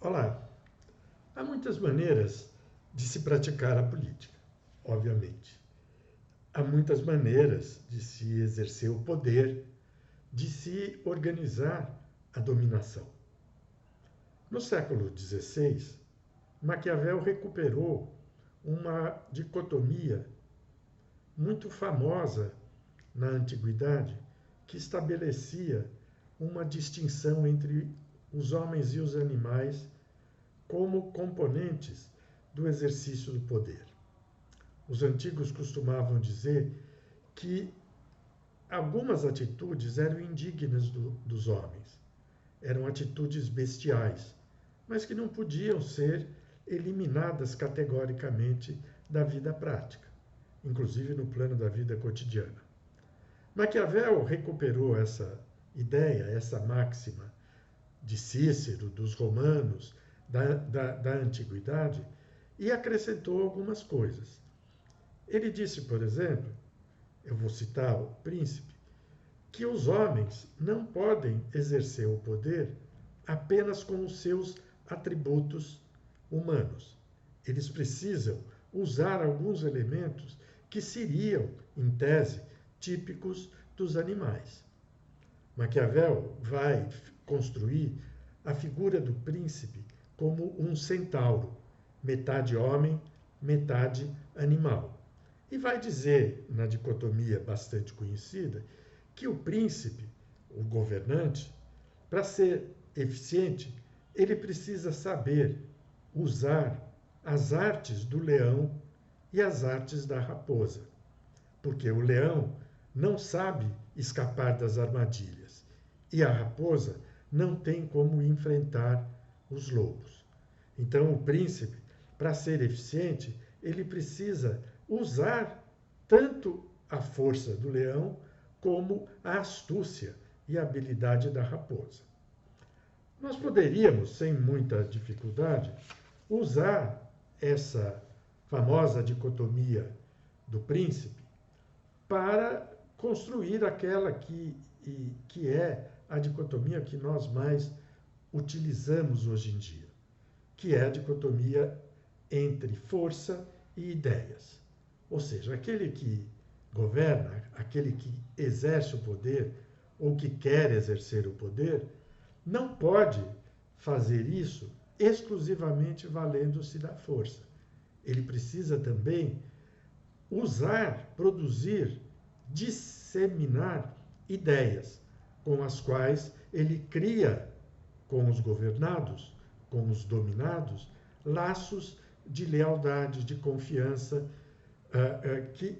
Olá, há muitas maneiras de se praticar a política, obviamente. Há muitas maneiras de se exercer o poder, de se organizar a dominação. No século XVI, Maquiavel recuperou uma dicotomia muito famosa na antiguidade que estabelecia uma distinção entre os homens e os animais como componentes do exercício do poder. Os antigos costumavam dizer que algumas atitudes eram indignas dos homens, eram atitudes bestiais, mas que não podiam ser eliminadas categoricamente da vida prática, inclusive no plano da vida cotidiana. Maquiavel recuperou essa ideia, essa máxima de Cícero, dos romanos, da antiguidade, e acrescentou algumas coisas. Ele disse, por exemplo, eu vou citar o Príncipe, que os homens não podem exercer o poder apenas com os seus atributos humanos. Eles precisam usar alguns elementos que seriam, em tese, típicos dos animais. Maquiavel vai construir a figura do príncipe como um centauro, metade homem, metade animal. E vai dizer, na dicotomia bastante conhecida, que o príncipe, o governante, para ser eficiente, ele precisa saber usar as artes do leão e as artes da raposa. Porque o leão não sabe escapar das armadilhas e a raposa não tem como enfrentar os lobos. Então, o príncipe, para ser eficiente, ele precisa usar tanto a força do leão como a astúcia e a habilidade da raposa. Nós poderíamos, sem muita dificuldade, usar essa famosa dicotomia do príncipe para construir aquela que é a dicotomia que nós mais utilizamos hoje em dia, que é a dicotomia entre força e ideias. Ou seja, aquele que governa, aquele que exerce o poder ou que quer exercer o poder, não pode fazer isso exclusivamente valendo-se da força. Ele precisa também usar, produzir, disseminar ideias com as quais ele cria com os governados, com os dominados, laços de lealdade, de confiança,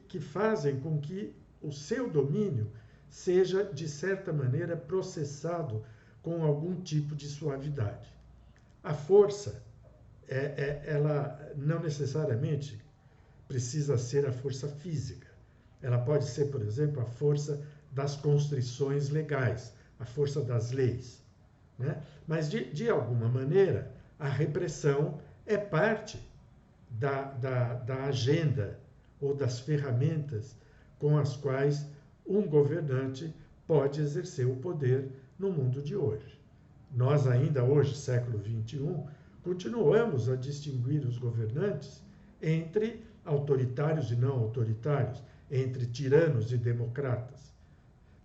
que fazem com que o seu domínio seja, de certa maneira, processado com algum tipo de suavidade. A força, ela não necessariamente precisa ser a força física. Ela pode ser, por exemplo, a força das constrições legais, a força das leis. Né? Mas, de alguma maneira, a repressão é parte da agenda ou das ferramentas com as quais um governante pode exercer o poder no mundo de hoje. Nós ainda hoje, século XXI, continuamos a distinguir os governantes entre autoritários e não autoritários, entre tiranos e democratas,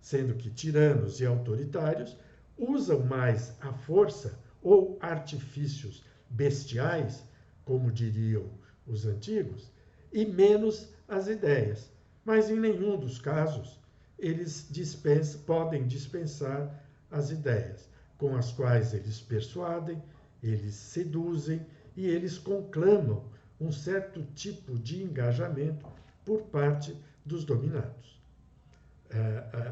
sendo que tiranos e autoritários usam mais a força ou artifícios bestiais, como diriam os antigos, e menos as ideias. Mas em nenhum dos casos eles podem dispensar as ideias, com as quais eles persuadem, eles seduzem e eles conclamam um certo tipo de engajamento por parte dos dominados.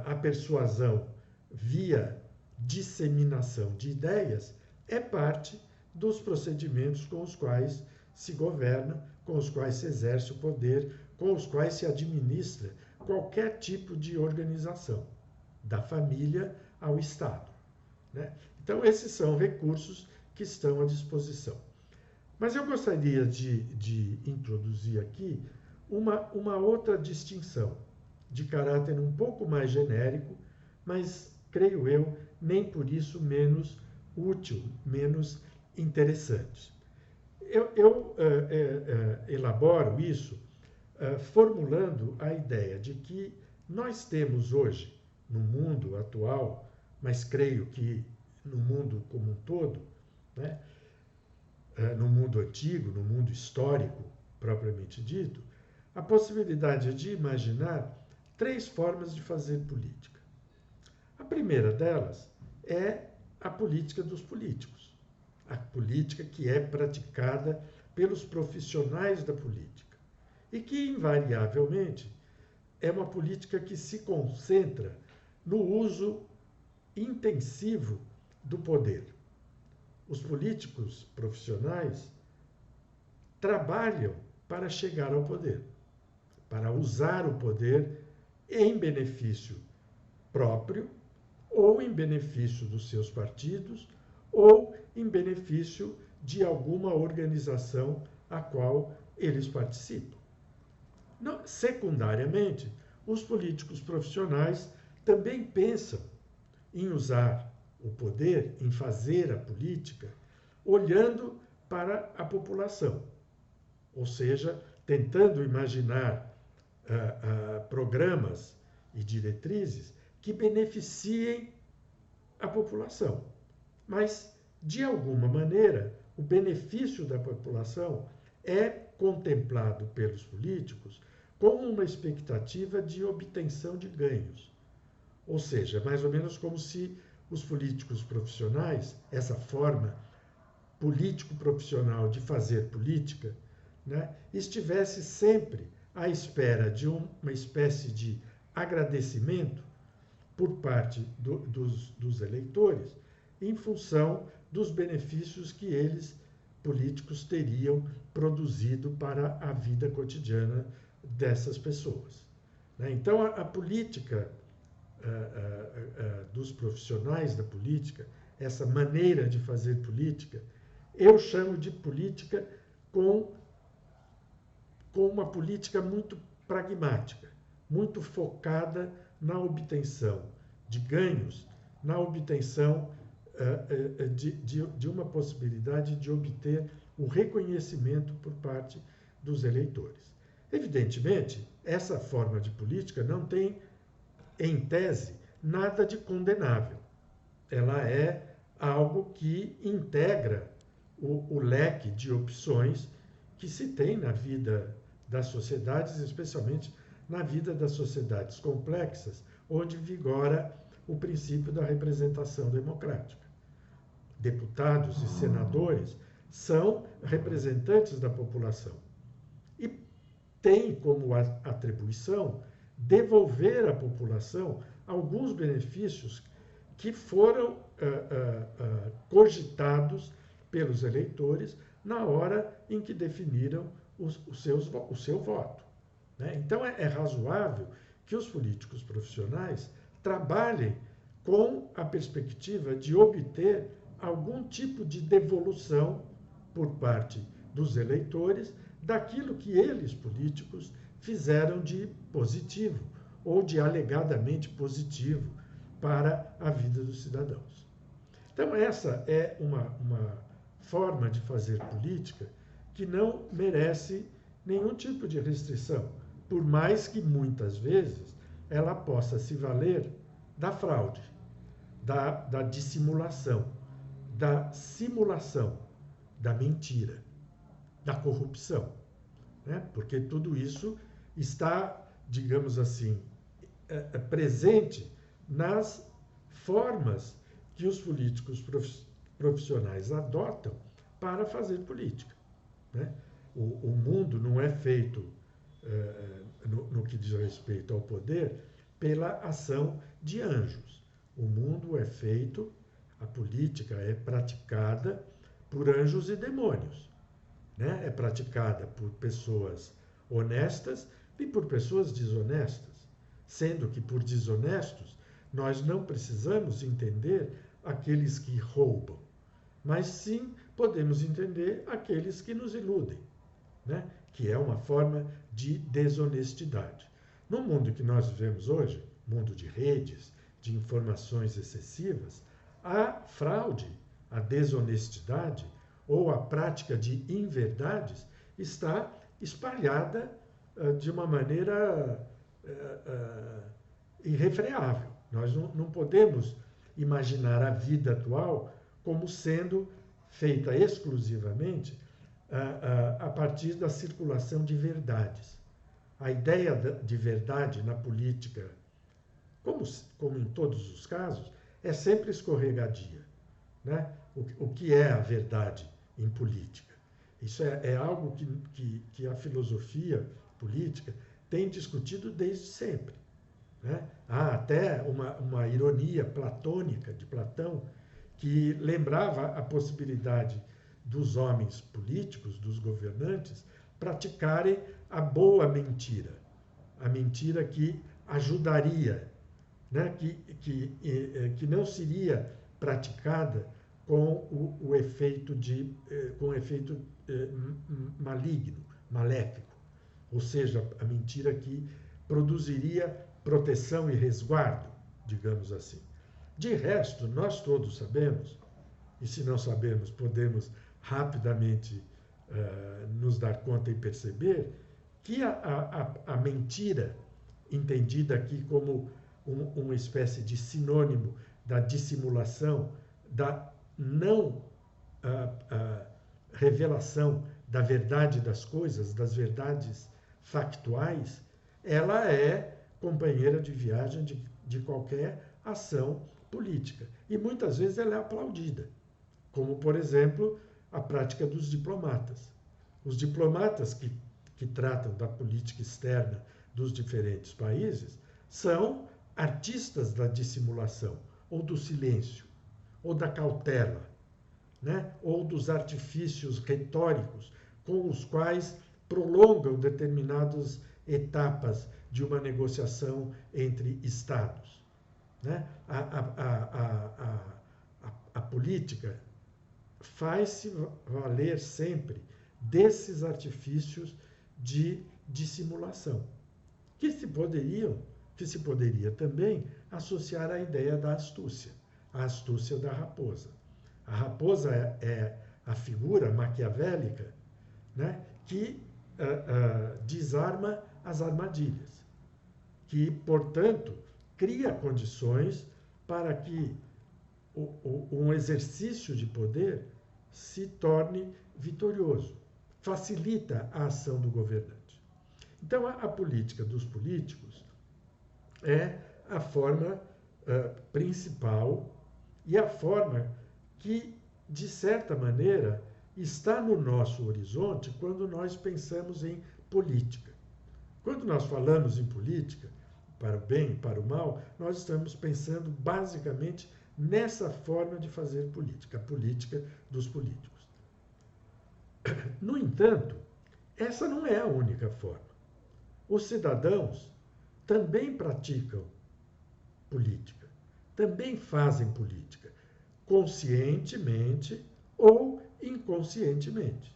A persuasão via disseminação de ideias é parte dos procedimentos com os quais se governa, com os quais se exerce o poder, com os quais se administra qualquer tipo de organização, da família ao Estado. Né? Então, esses são recursos que estão à disposição. Mas eu gostaria de introduzir aqui uma outra distinção, de caráter um pouco mais genérico, mas, creio eu, nem por isso menos útil, menos interessante. Eu elaboro isso formulando a ideia de que nós temos hoje, no mundo atual, mas creio que no mundo como um todo, né, no mundo antigo, no mundo histórico propriamente dito, a possibilidade de imaginar três formas de fazer política. A primeira delas é a política dos políticos, a política que é praticada pelos profissionais da política e que, invariavelmente, é uma política que se concentra no uso intensivo do poder. Os políticos profissionais trabalham para chegar ao poder, para usar o poder em benefício próprio, ou em benefício dos seus partidos, ou em benefício de alguma organização a qual eles participam. Não, secundariamente, os políticos profissionais também pensam em usar o poder, em fazer a política, olhando para a população, ou seja, tentando imaginar programas e diretrizes que beneficiem a população. Mas, de alguma maneira, o benefício da população é contemplado pelos políticos com uma expectativa de obtenção de ganhos. Ou seja, mais ou menos como se os políticos profissionais, essa forma político-profissional de fazer política, né, estivesse sempre à espera de uma espécie de agradecimento por parte dos eleitores em função dos benefícios que eles, políticos, teriam produzido para a vida cotidiana dessas pessoas. Então, a política dos profissionais da política, essa maneira de fazer política, eu chamo de política com uma política muito pragmática, muito focada na obtenção de ganhos, na obtenção de uma possibilidade de obter o reconhecimento por parte dos eleitores. Evidentemente, essa forma de política não tem, em tese, nada de condenável. Ela é algo que integra o leque de opções que se tem na vida das sociedades, especialmente na vida das sociedades complexas, onde vigora o princípio da representação democrática. Deputados e senadores são representantes da população e têm como atribuição devolver à população alguns benefícios que foram cogitados pelos eleitores na hora em que definiram o seu voto. Né? Então, é razoável que os políticos profissionais trabalhem com a perspectiva de obter algum tipo de devolução por parte dos eleitores daquilo que eles, políticos, fizeram de positivo ou de alegadamente positivo para a vida dos cidadãos. Então, essa é uma forma de fazer política que não merece nenhum tipo de restrição, por mais que muitas vezes ela possa se valer da fraude, da dissimulação, da simulação, da mentira, da corrupção. Né? Porque tudo isso está, digamos assim, presente nas formas que os políticos profissionais adotam para fazer política. Né? O mundo não é feito, no que diz respeito ao poder, pela ação de anjos. O mundo é feito, a política é praticada por anjos e demônios. Né? É praticada por pessoas honestas e por pessoas desonestas. Sendo que por desonestos, nós não precisamos entender aqueles que roubam, mas sim podemos entender aqueles que nos iludem, né? Que é uma forma de desonestidade. No mundo que nós vivemos hoje, mundo de redes, de informações excessivas, a fraude, a desonestidade ou a prática de inverdades está espalhada de uma maneira irrefreável. Nós não podemos imaginar a vida atual como sendo feita exclusivamente a partir da circulação de verdades. A ideia de verdade na política, como em todos os casos, é sempre escorregadia, né? O que é a verdade em política? Isso é algo que a filosofia política tem discutido desde sempre, né? Há até uma ironia platônica de Platão que lembrava a possibilidade dos homens políticos, dos governantes, praticarem a boa mentira, a mentira que ajudaria, né? que não seria praticada com o efeito maligno, maléfico, ou seja, a mentira que produziria proteção e resguardo, digamos assim. De resto, nós todos sabemos, e se não sabemos, podemos rapidamente nos dar conta e perceber, que a mentira, entendida aqui como uma espécie de sinônimo da dissimulação, da não revelação da verdade das coisas, das verdades factuais, ela é companheira de viagem de qualquer ação política. E muitas vezes ela é aplaudida, como, por exemplo, a prática dos diplomatas. Os diplomatas que tratam da política externa dos diferentes países são artistas da dissimulação, ou do silêncio, ou da cautela, né? Ou dos artifícios retóricos com os quais prolongam determinadas etapas de uma negociação entre Estados, né? A política faz-se valer sempre desses artifícios de dissimulação, que se poderia também associar à ideia da astúcia, a astúcia da raposa. A raposa é a figura maquiavélica, né, que desarma as armadilhas, que, portanto, cria condições para que um exercício de poder se torne vitorioso, facilita a ação do governante. Então, a política dos políticos é a forma principal e a forma que, de certa maneira, está no nosso horizonte quando nós pensamos em política. Quando nós falamos em política, para o bem e para o mal, nós estamos pensando basicamente nessa forma de fazer política, a política dos políticos. No entanto, essa não é a única forma. Os cidadãos também praticam política, também fazem política, conscientemente ou inconscientemente.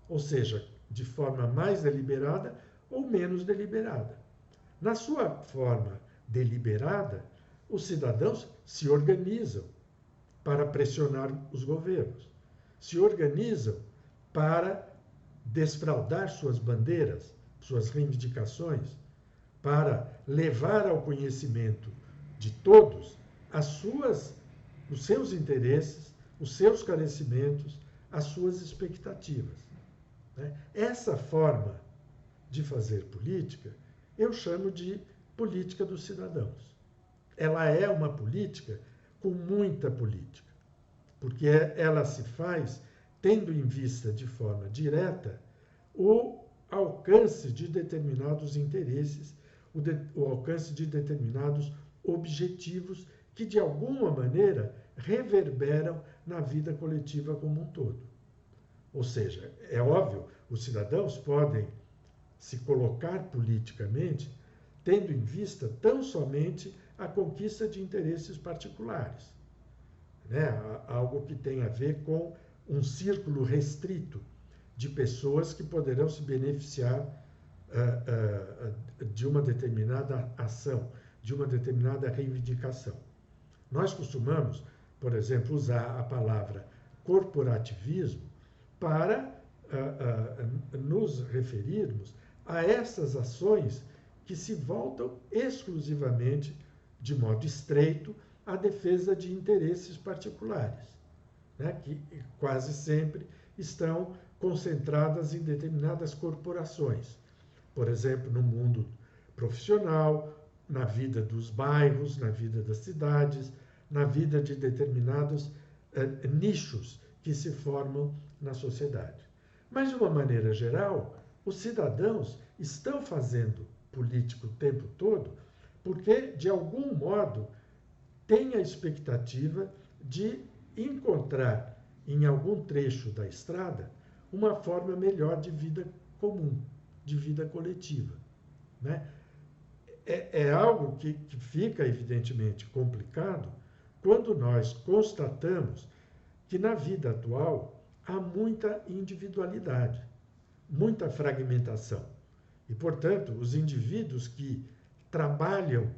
Ou seja, de forma mais deliberada ou menos deliberada. Na sua forma deliberada, os cidadãos se organizam para pressionar os governos, se organizam para desfraldar suas bandeiras, suas reivindicações, para levar ao conhecimento de todos os seus interesses, os seus carecimentos, as suas expectativas. Essa forma de fazer política eu chamo de política dos cidadãos. Ela é uma política com muita política, porque ela se faz tendo em vista de forma direta o alcance de determinados interesses, o alcance de determinados objetivos que, de alguma maneira, reverberam na vida coletiva como um todo. Ou seja, é óbvio, os cidadãos podem se colocar politicamente tendo em vista tão somente a conquista de interesses particulares, né? Algo que tem a ver com um círculo restrito de pessoas que poderão se beneficiar de uma determinada ação, de uma determinada reivindicação. Nós costumamos, por exemplo, usar a palavra corporativismo para nos referirmos a essas ações que se voltam exclusivamente, de modo estreito, à defesa de interesses particulares, né, que quase sempre estão concentradas em determinadas corporações. Por exemplo, no mundo profissional, na vida dos bairros, na vida das cidades, na vida de determinados nichos que se formam na sociedade. Mas, de uma maneira geral, os cidadãos estão fazendo política o tempo todo porque, de algum modo, têm a expectativa de encontrar em algum trecho da estrada uma forma melhor de vida comum, de vida coletiva, né? É algo que fica evidentemente complicado quando nós constatamos que na vida atual há muita individualidade, muita fragmentação. E, portanto, os indivíduos que trabalham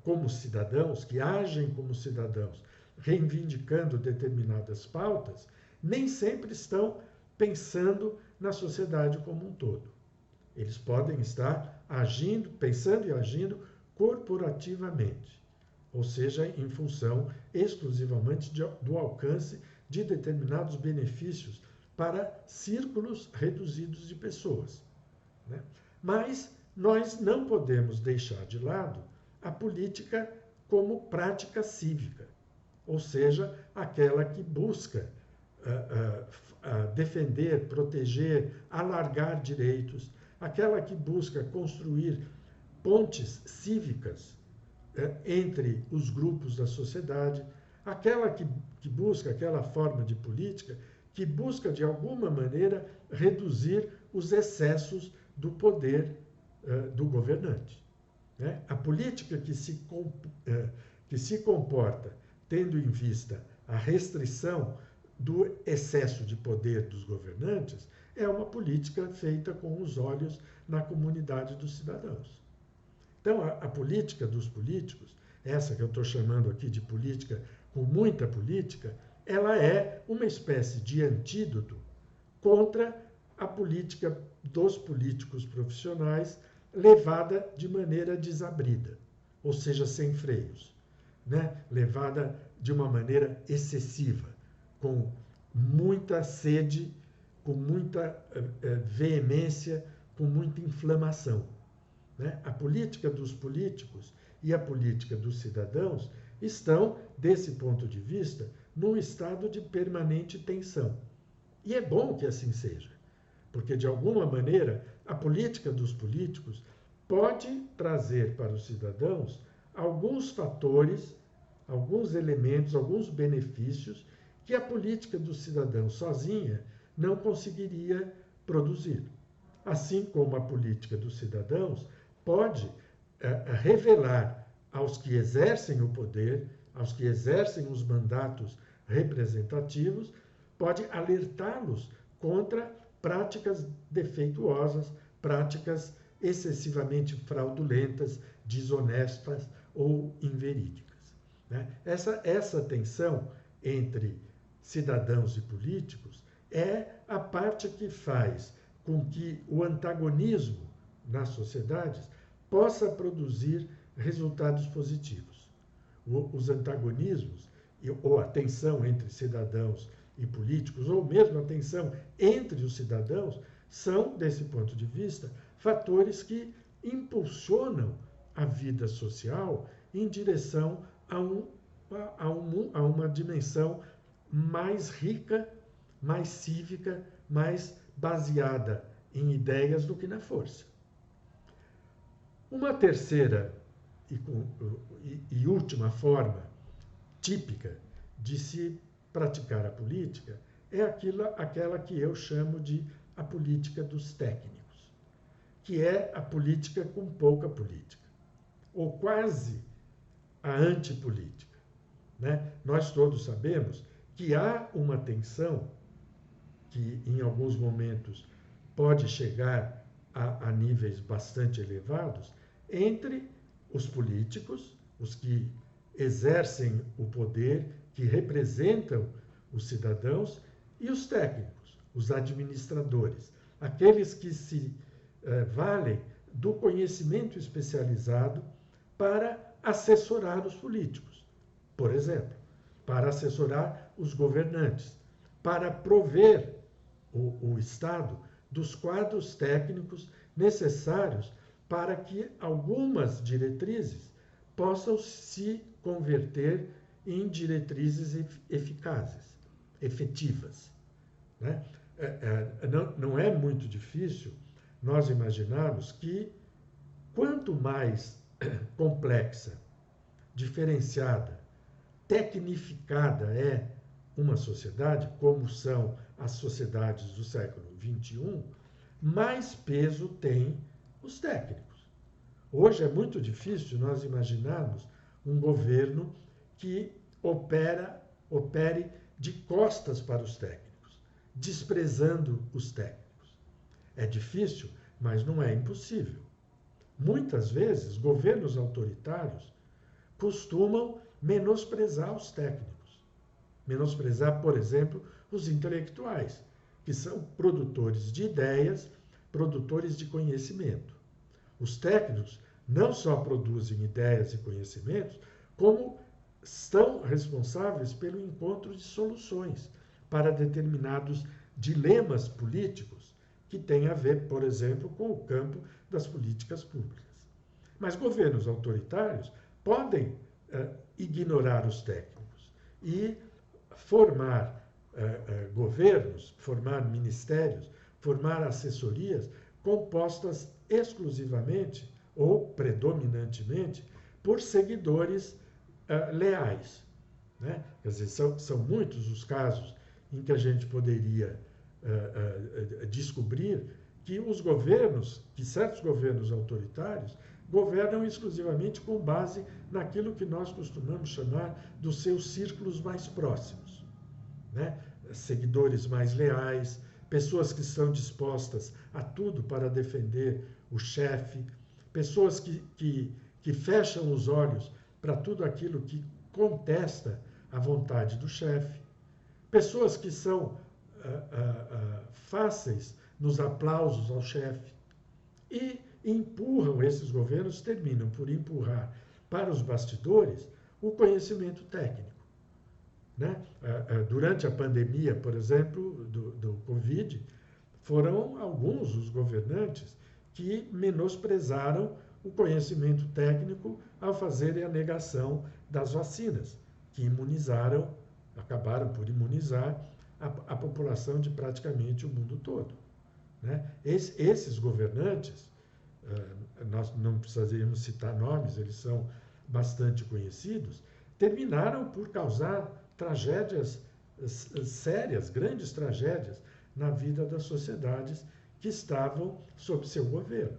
como cidadãos, que agem como cidadãos, reivindicando determinadas pautas, nem sempre estão pensando na sociedade como um todo. Eles podem estar agindo, pensando e agindo corporativamente, ou seja, em função exclusivamente do alcance de determinados benefícios para círculos reduzidos de pessoas, né? Mas nós não podemos deixar de lado a política como prática cívica, ou seja, aquela que busca defender, proteger, alargar direitos, aquela que busca construir pontes cívicas entre os grupos da sociedade, aquela que busca, aquela forma de política que busca, de alguma maneira, reduzir os excessos do poder do governante, né? A política que se comporta tendo em vista a restrição do excesso de poder dos governantes é uma política feita com os olhos na comunidade dos cidadãos. Então, a política dos políticos, essa que eu estou chamando aqui de política com muita política, ela é uma espécie de antídoto contra a política dos políticos profissionais levada de maneira desabrida, ou seja, sem freios, né? Levada de uma maneira excessiva, com muita sede, com muita veemência, com muita inflamação, né? A política dos políticos e a política dos cidadãos estão, desse ponto de vista, num estado de permanente tensão. E é bom que assim seja, porque, de alguma maneira, a política dos políticos pode trazer para os cidadãos alguns fatores, alguns elementos, alguns benefícios que a política dos cidadãos sozinha não conseguiria produzir. Assim como a política dos cidadãos pode revelar aos que exercem o poder, aos que exercem os mandatos representativos, pode alertá-los contra práticas defeituosas, práticas excessivamente fraudulentas, desonestas ou inverídicas, né? Essa tensão entre cidadãos e políticos é a parte que faz com que o antagonismo nas sociedades possa produzir resultados positivos. Os antagonismos, ou a tensão entre cidadãos e políticos, ou mesmo a tensão entre os cidadãos, são, desse ponto de vista, fatores que impulsionam a vida social em direção a uma dimensão mais rica, mais cívica, mais baseada em ideias do que na força. Uma terceira e última forma típica de se praticar a política é aquela que eu chamo de a política dos técnicos, que é a política com pouca política, ou quase a antipolítica, né? Nós todos sabemos que há uma tensão que, em alguns momentos, pode chegar a níveis bastante elevados entre os políticos, os que exercem o poder, que representam os cidadãos, e os técnicos, os administradores, aqueles que se valem do conhecimento especializado para assessorar os políticos, por exemplo, para assessorar os governantes, para prover o Estado dos quadros técnicos necessários para que algumas diretrizes possam se converter em diretrizes eficazes, efetivas. Né? Não é muito difícil nós imaginarmos que quanto mais complexa, diferenciada, tecnificada é uma sociedade, como são as sociedades do século XXI, mais peso tem os técnicos. Hoje é muito difícil nós imaginarmos um governo que opere de costas para os técnicos, desprezando os técnicos. É difícil, mas não é impossível. Muitas vezes, governos autoritários costumam menosprezar os técnicos. Menosprezar, por exemplo, os intelectuais, que são produtores de ideias, produtores de conhecimento. Os técnicos não só produzem ideias e conhecimentos, como estão responsáveis pelo encontro de soluções para determinados dilemas políticos que têm a ver, por exemplo, com o campo das políticas públicas. Mas governos autoritários podem ignorar os técnicos e formar governos, formar ministérios, formar assessorias compostas exclusivamente ou predominantemente por seguidores leais. Né? Quer dizer, são muitos os casos em que a gente poderia descobrir que os governos, que certos governos autoritários, governam exclusivamente com base naquilo que nós costumamos chamar dos seus círculos mais próximos. Né? Seguidores mais leais, pessoas que estão dispostas a tudo para defender o chefe, pessoas que fecham os olhos para tudo aquilo que contesta a vontade do chefe, pessoas que são fáceis nos aplausos ao chefe e empurram, esses governos terminam por empurrar para os bastidores o conhecimento técnico. Né? Durante a pandemia, por exemplo, do Covid, foram alguns os governantes que menosprezaram o conhecimento técnico ao fazerem a negação das vacinas, que acabaram por imunizar a população de praticamente o mundo todo. Né? Esses governantes, nós não precisaríamos citar nomes, eles são bastante conhecidos, terminaram por causar tragédias sérias, grandes tragédias na vida das sociedades que estavam sob seu governo.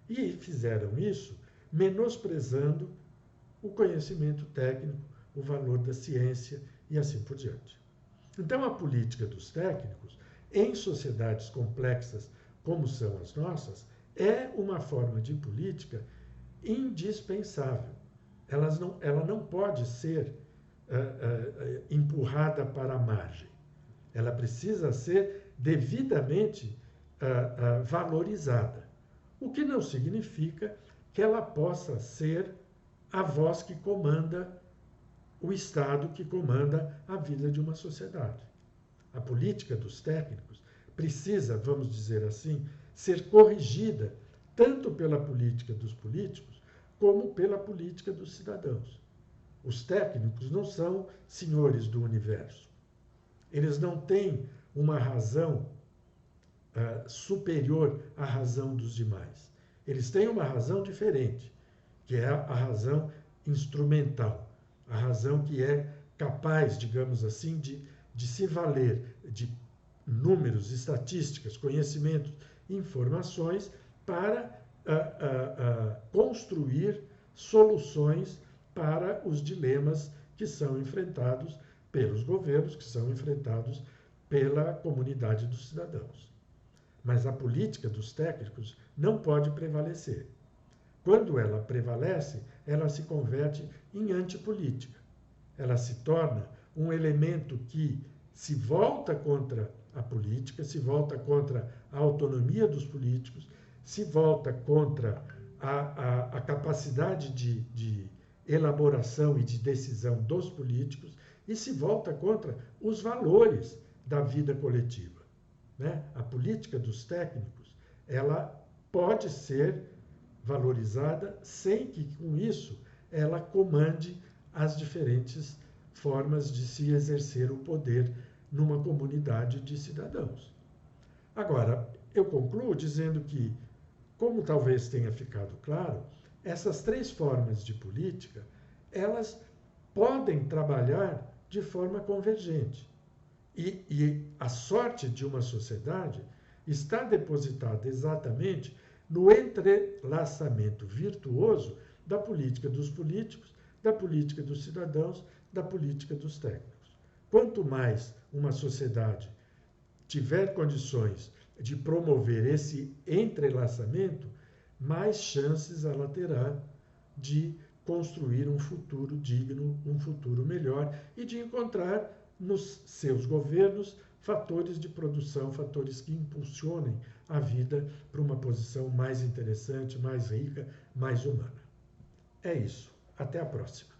E fizeram isso menosprezando o conhecimento técnico, o valor da ciência e assim por diante. Então, a política dos técnicos, em sociedades complexas como são as nossas, é uma forma de política indispensável. Ela não pode ser empurrada para a margem. Ela precisa ser devidamente valorizada. O que não significa que ela possa ser a voz que comanda o Estado, que comanda a vida de uma sociedade. A política dos técnicos precisa, vamos dizer assim, ser corrigida tanto pela política dos políticos como pela política dos cidadãos. Os técnicos não são senhores do universo. Eles não têm uma razão superior à razão dos demais. Eles têm uma razão diferente, que é a razão instrumental, a razão que é capaz, digamos assim, de se valer de números, estatísticas, conhecimentos, informações para construir soluções para os dilemas que são enfrentados pelos governos, que são enfrentados pela comunidade dos cidadãos. Mas a política dos técnicos não pode prevalecer. Quando ela prevalece, ela se converte em antipolítica. Ela se torna um elemento que se volta contra a política, se volta contra a autonomia dos políticos, se volta contra a capacidade de elaboração e de decisão dos políticos e se volta contra os valores da vida coletiva. Né? A política dos técnicos, ela pode ser valorizada sem que, com isso, ela comande as diferentes formas de se exercer o poder numa comunidade de cidadãos. Agora, eu concluo dizendo que, como talvez tenha ficado claro, essas três formas de política, elas podem trabalhar de forma convergente. E a sorte de uma sociedade está depositada exatamente no entrelaçamento virtuoso da política dos políticos, da política dos cidadãos, da política dos técnicos. Quanto mais uma sociedade tiver condições de promover esse entrelaçamento, mais chances ela terá de construir um futuro digno, um futuro melhor e de encontrar nos seus governos fatores de produção, fatores que impulsionem a vida para uma posição mais interessante, mais rica, mais humana. É isso. Até a próxima.